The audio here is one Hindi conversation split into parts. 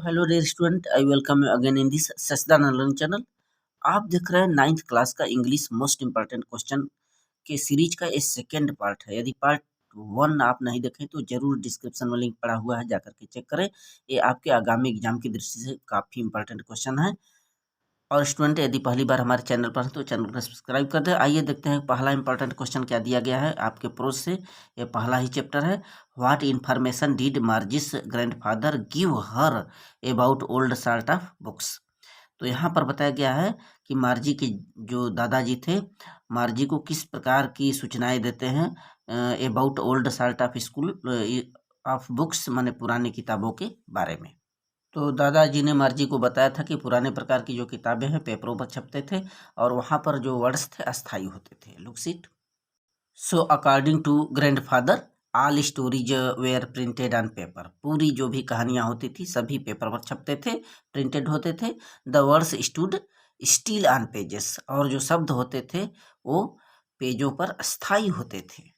Hello dear student, I welcome you again in this सचदान लर्निंग चैनल। आप देख रहे हैं 9th क्लास का इंग्लिश मोस्ट इंपॉर्टेंट क्वेश्चन के सीरीज का ये सेकेंड पार्ट है। यदि पार्ट 1 आप नहीं देखें तो जरूर डिस्क्रिप्शन में लिंक पड़ा हुआ है, जाकर के चेक करें। ये आपके आगामी एग्जाम की दृष्टि से काफ़ी इंपॉर्टेंट क्वेश्चन है। और स्टूडेंट यदि पहली बार हमारे चैनल पर है तो चैनल को सब्सक्राइब कर दें। आइए देखते हैं पहला इंपॉर्टेंट क्वेश्चन क्या दिया गया है आपके प्रोज से। ये पहला ही चैप्टर है। What information did merges grandfather give her about old sort of books. तो यहाँ पर बताया गया है कि मार्जी के जो दादाजी थे, मार्जी को किस प्रकार की सूचनाएं देते हैं about old sort of school of books, माने पुरानी किताबों के बारे में। तो दादाजी ने मार्जी को बताया था कि पुराने प्रकार की जो किताबें हैं पेपरों पर छपते थे और वहाँ पर जो वर्ड्स थे अस्थायी होते थे। Look seat. So according to grandfather all stories were printed on paper. पूरी जो भी कहानियाँ होती थी सभी पेपर पर छपते थे, प्रिंटेड होते थे। The words stood still on pages, और जो शब्द होते थे वो पेजों पर अस्थायी होते थे।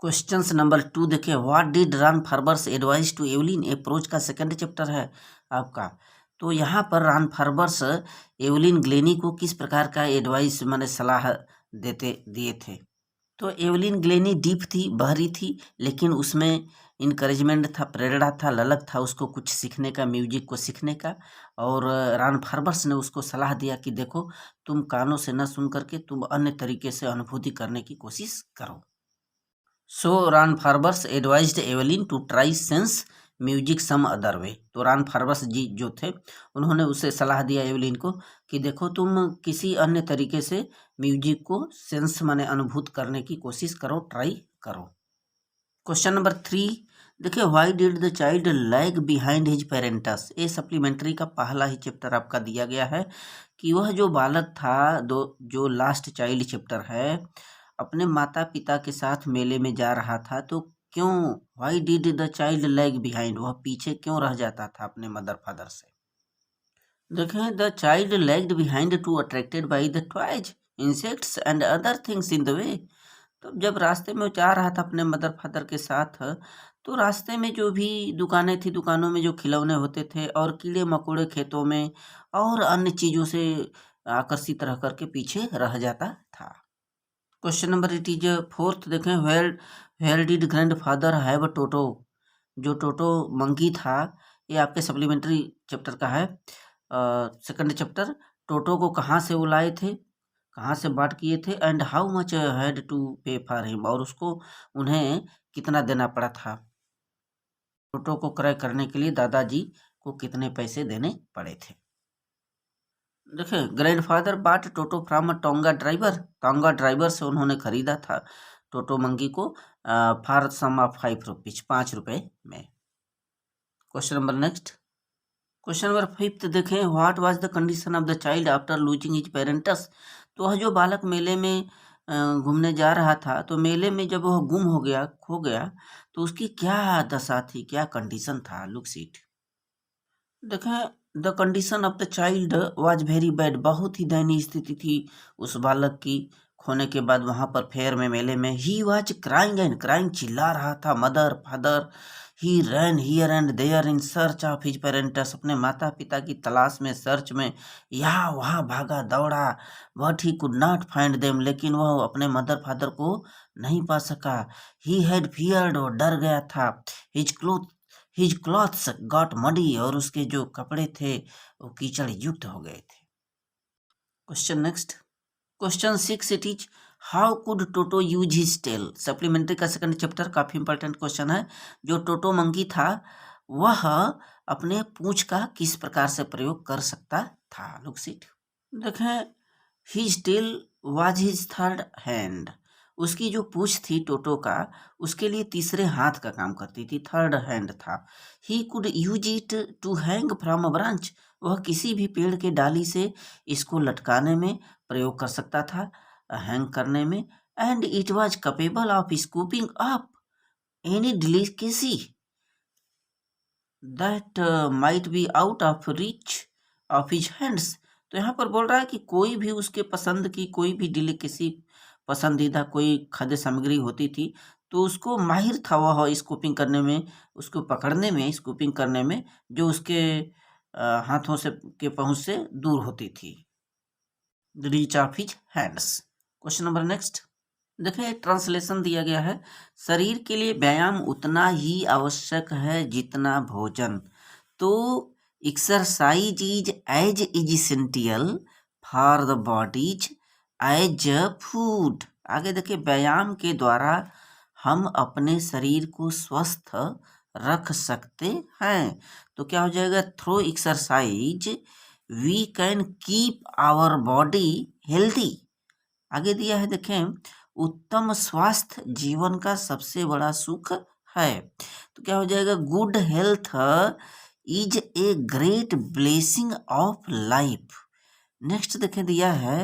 क्वेश्चन नंबर 2 देखिए। What did Ron Farber's advice to Evelyn. Approach का सेकंड चैप्टर है आपका। तो यहाँ पर रॉन फार्बर्स एवलिन ग्लेनी को किस प्रकार का एडवाइस माने सलाह दिए थे। तो एवलिन ग्लेनी डीप थी, बहरी थी, लेकिन उसमें इनकरेजमेंट था, प्रेरणा था, ललक था उसको कुछ सीखने का, म्यूजिक को सीखने का। और रॉन फार्बर्स ने उसको सलाह दिया कि देखो, तुम कानों से न सुन करके तुम अन्य तरीके से अनुभूति करने की कोशिश करो। So Ron Farber's advised Evelyn to try sense music some other way. तो रॉन फार्बर्स जी जो थे उन्होंने उसे सलाह दिया एवलिन को कि देखो, तुम किसी अन्य तरीके से म्यूजिक को सेंस माने अनुभूत करने की कोशिश करो, ट्राई करो। क्वेश्चन नंबर 3 देखिए। Why did the child lag behind his parents. ये सप्लीमेंट्री का पहला ही चैप्टर आपका दिया गया है कि वह जो बालक था, जो लास्ट चाइल्ड चैप्टर है, अपने माता पिता के साथ मेले में जा रहा था तो क्यों, why did the child lag behind, वह पीछे क्यों रह जाता था अपने मदर फादर से। देखें, the child lagged behind to attracted by the toys insects and other things in the way. तो जब रास्ते में जा रहा था अपने मदर फादर के साथ, तो रास्ते में जो भी दुकानें थी, दुकानों में जो खिलौने होते थे और कीड़े मकोड़े खेतों में और अन्य चीज़ों से आकर्षित रह करके पीछे रह जाता था। क्वेश्चन नंबर 8 इज फोर्थ देखें। वेयर डिड ग्रैंडफादर हैव टोटो। जो टोटो मंकी था, ये आपके सप्लीमेंट्री चैप्टर का है, सेकंड चैप्टर। टोटो को कहाँ से वो लाए थे, कहाँ से बात किए थे, and how much had to pay for him, और उसको उन्हें कितना देना पड़ा था। टोटो को क्रय करने के लिए दादाजी को कितने पैसे देने पड़े थे। देखिए, grandfather bought Toto from tonga driver. Tonga driver से उन्होंने खरीदा था टोटो मंकी को फॉर सम ऑफ 5 रुपीज, 5 रुपए में। Question number next. Question number 5 देखें। What was the condition of the child after losing his parents. तो वह जो बालक मेले में घूमने जा रहा था, तो मेले में जब वह गुम हो गया, खो गया, तो उसकी क्या दशा थी, क्या कंडीशन था। लुक सीट। देखें, the condition of the child was very bad. बहुत ही दयनीय स्थिति थी उस बालक की खोने के बाद। वहाँ पर फेयर में, मेले में, he was crying and crying, चिल्ला रहा था, mother father. He ran here and there in search of his parents. अपने माता पिता की तलाश में, सर्च में यहाँ वहाँ भागा दौड़ा। But he could not find them, लेकिन वह अपने मदर फादर को नहीं पा सका। ही हैड फियर्ड, वो डर गया था। हिज क्लॉथ्स गॉट मडी, और उसके जो कपड़े थे वो कीचड़ युक्त हो गए थे। Question next. Question 6 it is how could Toto use his tail. Supplementary का सेकंड चैप्टर, काफी इंपॉर्टेंट क्वेश्चन है। जो टोटो मंकी था वह अपने पूंछ का किस प्रकार से प्रयोग कर सकता था। लुक सीट। देखें, his tail was his third hand. उसकी जो पूंछ थी टोटो का, उसके लिए तीसरे हाथ का काम करती थी, थर्ड हैंड था। He could use it to hang from a branch. वह किसी भी पेड़ के डाली से इसको लटकाने में प्रयोग कर सकता था, हैंग करने में। And it was capable of scooping up any delicacy that might be out of reach of his hands. तो यहाँ पर बोल रहा है कि कोई भी उसके पसंद की कोई भी डिलीकेसी, पसंदीदा कोई खाद्य सामग्री होती थी, तो उसको माहिर था वह स्कूपिंग करने में, उसको पकड़ने में, स्कूपिंग करने में, जो उसके हाथों से के पहुंच से दूर होती थी, reach of his hands. Question number next देखिए, ट्रांसलेशन दिया गया है, शरीर के लिए व्यायाम उतना ही आवश्यक है जितना भोजन। तो exercise is as essential for the body's as food. आगे देखिए, व्यायाम के द्वारा हम अपने शरीर को स्वस्थ रख सकते हैं। तो क्या हो जाएगा, through exercise we can keep our body healthy. आगे दिया है देखें, उत्तम स्वास्थ्य जीवन का सबसे बड़ा सुख है। तो क्या हो जाएगा, good health is a great blessing of life. Next देखें, दिया है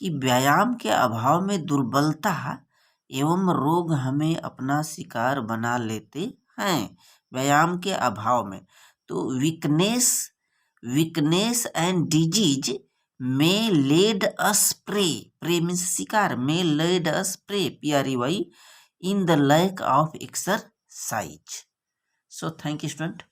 कि व्यायाम के अभाव में दुर्बलता एवं रोग हमें अपना शिकार बना लेते हैं। व्यायाम के अभाव में, तो weakness and disease may lead us prey means शिकार, may lead us prey in the lack of exercise. So thank you student.